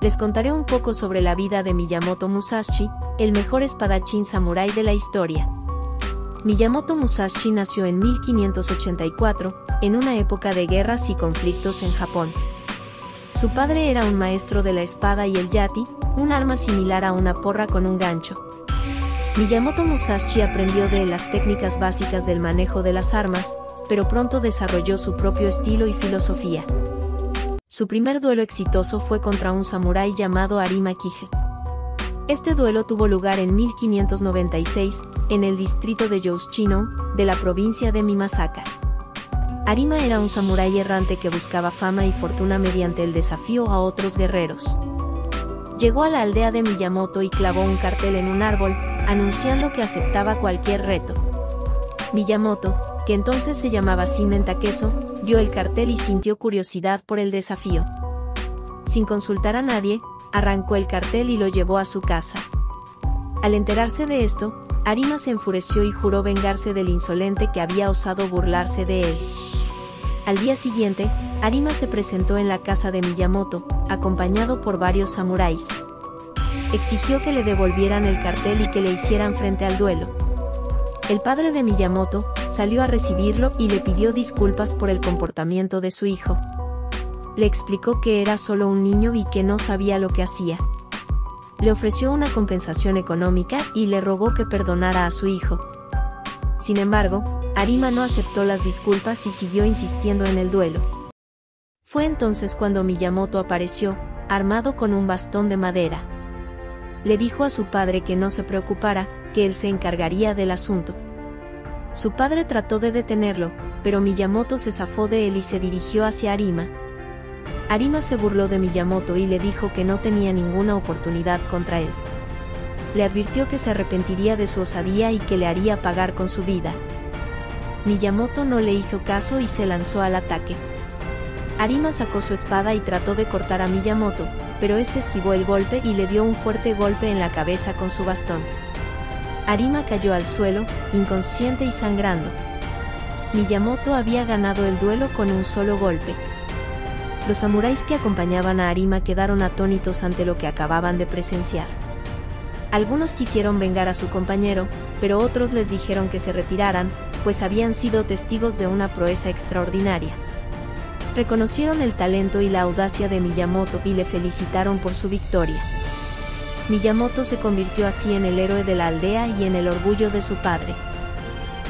les contaré un poco sobre la vida de Miyamoto Musashi, el mejor espadachín samurái de la historia. Miyamoto Musashi nació en 1584, en una época de guerras y conflictos en Japón. Su padre era un maestro de la espada y el yati, un arma similar a una porra con un gancho. Miyamoto Musashi aprendió de él las técnicas básicas del manejo de las armas, pero pronto desarrolló su propio estilo y filosofía. Su primer duelo exitoso fue contra un samurái llamado Arima Kige. Este duelo tuvo lugar en 1596, en el distrito de Yoshino, de la provincia de Mimasaka. Arima era un samurái errante que buscaba fama y fortuna mediante el desafío a otros guerreros. Llegó a la aldea de Miyamoto y clavó un cartel en un árbol, anunciando que aceptaba cualquier reto. Miyamoto, que entonces se llamaba Shinnen Takeso, vio el cartel y sintió curiosidad por el desafío. Sin consultar a nadie, arrancó el cartel y lo llevó a su casa. Al enterarse de esto, Arima se enfureció y juró vengarse del insolente que había osado burlarse de él. Al día siguiente, Arima se presentó en la casa de Miyamoto, acompañado por varios samuráis. Exigió que le devolvieran el cartel y que le hicieran frente al duelo. El padre de Miyamoto salió a recibirlo y le pidió disculpas por el comportamiento de su hijo. Le explicó que era solo un niño y que no sabía lo que hacía. Le ofreció una compensación económica y le rogó que perdonara a su hijo. Sin embargo, Arima no aceptó las disculpas y siguió insistiendo en el duelo. Fue entonces cuando Miyamoto apareció, armado con un bastón de madera. Le dijo a su padre que no se preocupara, que él se encargaría del asunto. Su padre trató de detenerlo, pero Miyamoto se zafó de él y se dirigió hacia Arima. Arima se burló de Miyamoto y le dijo que no tenía ninguna oportunidad contra él. Le advirtió que se arrepentiría de su osadía y que le haría pagar con su vida. Miyamoto no le hizo caso y se lanzó al ataque. Arima sacó su espada y trató de cortar a Miyamoto, pero este esquivó el golpe y le dio un fuerte golpe en la cabeza con su bastón. Arima cayó al suelo, inconsciente y sangrando. Miyamoto había ganado el duelo con un solo golpe. Los samuráis que acompañaban a Arima quedaron atónitos ante lo que acababan de presenciar. Algunos quisieron vengar a su compañero, pero otros les dijeron que se retiraran, pues habían sido testigos de una proeza extraordinaria. Reconocieron el talento y la audacia de Miyamoto y le felicitaron por su victoria. Miyamoto se convirtió así en el héroe de la aldea y en el orgullo de su padre.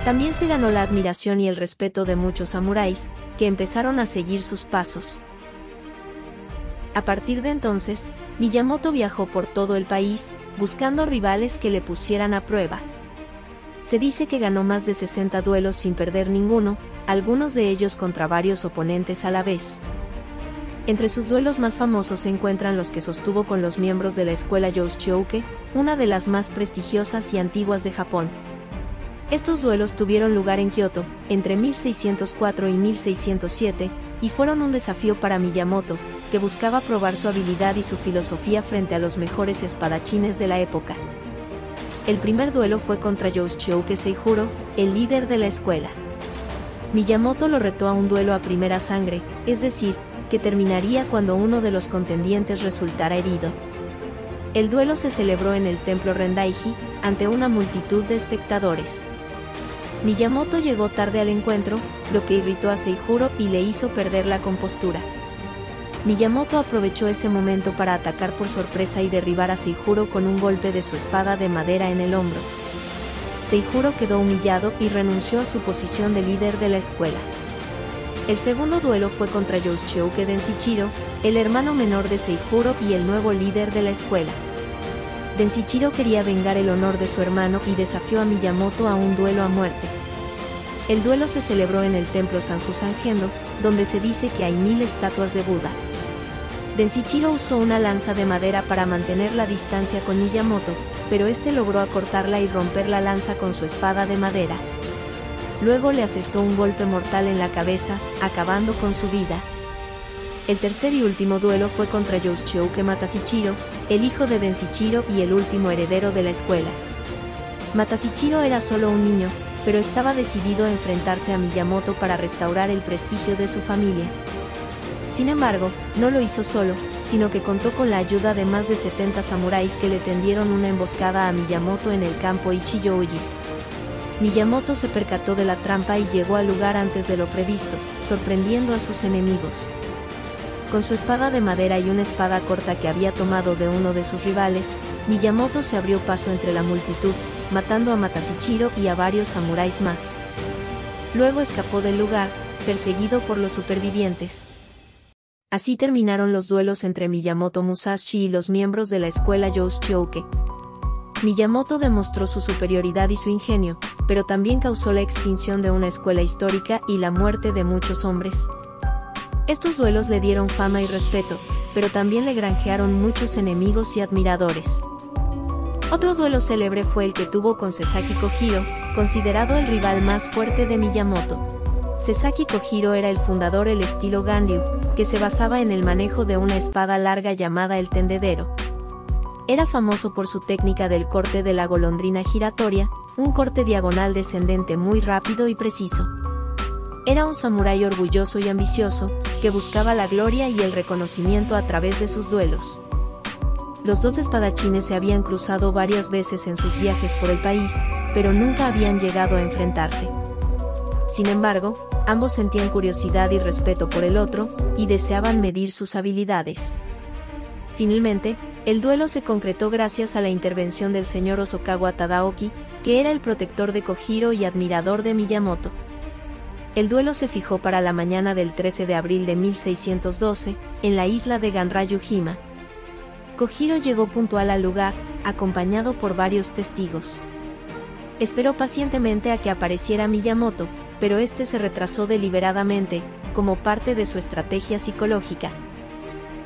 También se ganó la admiración y el respeto de muchos samuráis, que empezaron a seguir sus pasos. A partir de entonces, Miyamoto viajó por todo el país, buscando rivales que le pusieran a prueba. Se dice que ganó más de 60 duelos sin perder ninguno, algunos de ellos contra varios oponentes a la vez. Entre sus duelos más famosos se encuentran los que sostuvo con los miembros de la escuela Yoshouke, una de las más prestigiosas y antiguas de Japón. Estos duelos tuvieron lugar en Kioto, entre 1604 y 1607, y fueron un desafío para Miyamoto, que buscaba probar su habilidad y su filosofía frente a los mejores espadachines de la época. El primer duelo fue contra Yoshouke Seijuro, el líder de la escuela. Miyamoto lo retó a un duelo a primera sangre, es decir, que terminaría cuando uno de los contendientes resultara herido. El duelo se celebró en el templo Rendaiji, ante una multitud de espectadores. Miyamoto llegó tarde al encuentro, lo que irritó a Seijuro y le hizo perder la compostura. Miyamoto aprovechó ese momento para atacar por sorpresa y derribar a Seijuro con un golpe de su espada de madera en el hombro. Seijuro quedó humillado y renunció a su posición de líder de la escuela. El segundo duelo fue contra Yoshouke Denshichiro, el hermano menor de Seijuro y el nuevo líder de la escuela. Denshichiro quería vengar el honor de su hermano y desafió a Miyamoto a un duelo a muerte. El duelo se celebró en el templo Sanjusan Gendo, donde se dice que hay 1000 estatuas de Buda. Denshichiro usó una lanza de madera para mantener la distancia con Miyamoto, pero este logró acortarla y romper la lanza con su espada de madera. Luego le asestó un golpe mortal en la cabeza, acabando con su vida. El tercer y último duelo fue contra Yoshouke Matasuichiro, el hijo de Denshichiro y el último heredero de la escuela. Matasuichiro era solo un niño, pero estaba decidido a enfrentarse a Miyamoto para restaurar el prestigio de su familia. Sin embargo, no lo hizo solo, sino que contó con la ayuda de más de 70 samuráis que le tendieron una emboscada a Miyamoto en el campo Ichijouji. Miyamoto se percató de la trampa y llegó al lugar antes de lo previsto, sorprendiendo a sus enemigos. Con su espada de madera y una espada corta que había tomado de uno de sus rivales, Miyamoto se abrió paso entre la multitud, matando a Matasuchiro y a varios samuráis más. Luego escapó del lugar, perseguido por los supervivientes. Así terminaron los duelos entre Miyamoto Musashi y los miembros de la escuela Youshouke. Miyamoto demostró su superioridad y su ingenio, pero también causó la extinción de una escuela histórica y la muerte de muchos hombres. Estos duelos le dieron fama y respeto, pero también le granjearon muchos enemigos y admiradores. Otro duelo célebre fue el que tuvo con Sasaki Kojiro, considerado el rival más fuerte de Miyamoto. Sasaki Kojiro era el fundador del estilo Ganryu, que se basaba en el manejo de una espada larga llamada el tendedero. Era famoso por su técnica del corte de la golondrina giratoria, un corte diagonal descendente muy rápido y preciso. Era un samurái orgulloso y ambicioso, que buscaba la gloria y el reconocimiento a través de sus duelos. Los dos espadachines se habían cruzado varias veces en sus viajes por el país, pero nunca habían llegado a enfrentarse. Sin embargo, ambos sentían curiosidad y respeto por el otro, y deseaban medir sus habilidades. Finalmente, el duelo se concretó gracias a la intervención del señor Hosokawa Tadaoki, que era el protector de Kojiro y admirador de Miyamoto. El duelo se fijó para la mañana del 13 de abril de 1612, en la isla de Ganryu-jima. Kojiro llegó puntual al lugar, acompañado por varios testigos. Esperó pacientemente a que apareciera Miyamoto, pero este se retrasó deliberadamente, como parte de su estrategia psicológica.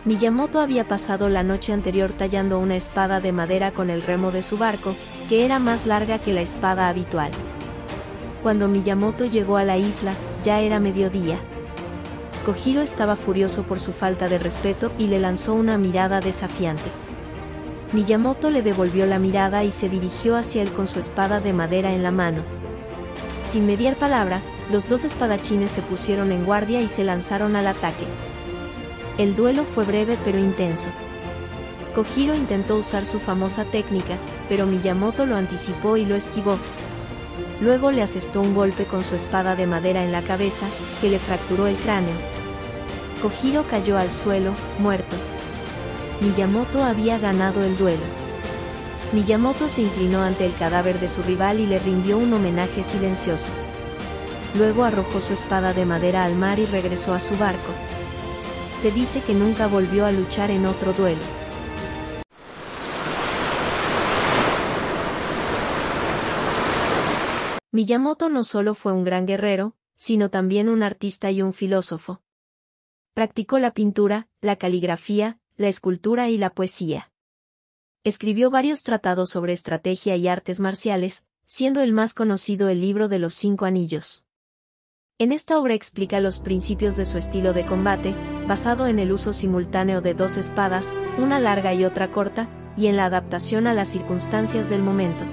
Miyamoto había pasado la noche anterior tallando una espada de madera con el remo de su barco, que era más larga que la espada habitual. Cuando Miyamoto llegó a la isla, ya era mediodía. Kojiro estaba furioso por su falta de respeto y le lanzó una mirada desafiante. Miyamoto le devolvió la mirada y se dirigió hacia él con su espada de madera en la mano. Sin mediar palabra, los dos espadachines se pusieron en guardia y se lanzaron al ataque. El duelo fue breve pero intenso. Kojiro intentó usar su famosa técnica, pero Miyamoto lo anticipó y lo esquivó. Luego le asestó un golpe con su espada de madera en la cabeza, que le fracturó el cráneo. Kojiro cayó al suelo, muerto. Miyamoto había ganado el duelo. Miyamoto se inclinó ante el cadáver de su rival y le rindió un homenaje silencioso. Luego arrojó su espada de madera al mar y regresó a su barco. Se dice que nunca volvió a luchar en otro duelo. Miyamoto no solo fue un gran guerrero, sino también un artista y un filósofo. Practicó la pintura, la caligrafía, la escultura y la poesía. Escribió varios tratados sobre estrategia y artes marciales, siendo el más conocido el libro de los 5 anillos. En esta obra explica los principios de su estilo de combate, basado en el uso simultáneo de 2 espadas, una larga y otra corta, y en la adaptación a las circunstancias del momento.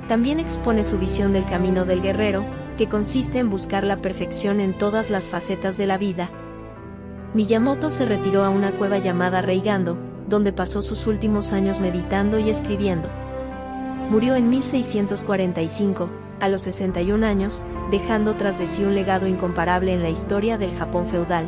También expone su visión del camino del guerrero, que consiste en buscar la perfección en todas las facetas de la vida. Miyamoto se retiró a una cueva llamada Reigando, donde pasó sus últimos años meditando y escribiendo. Murió en 1645, a los 61 años, dejando tras de sí un legado incomparable en la historia del Japón feudal.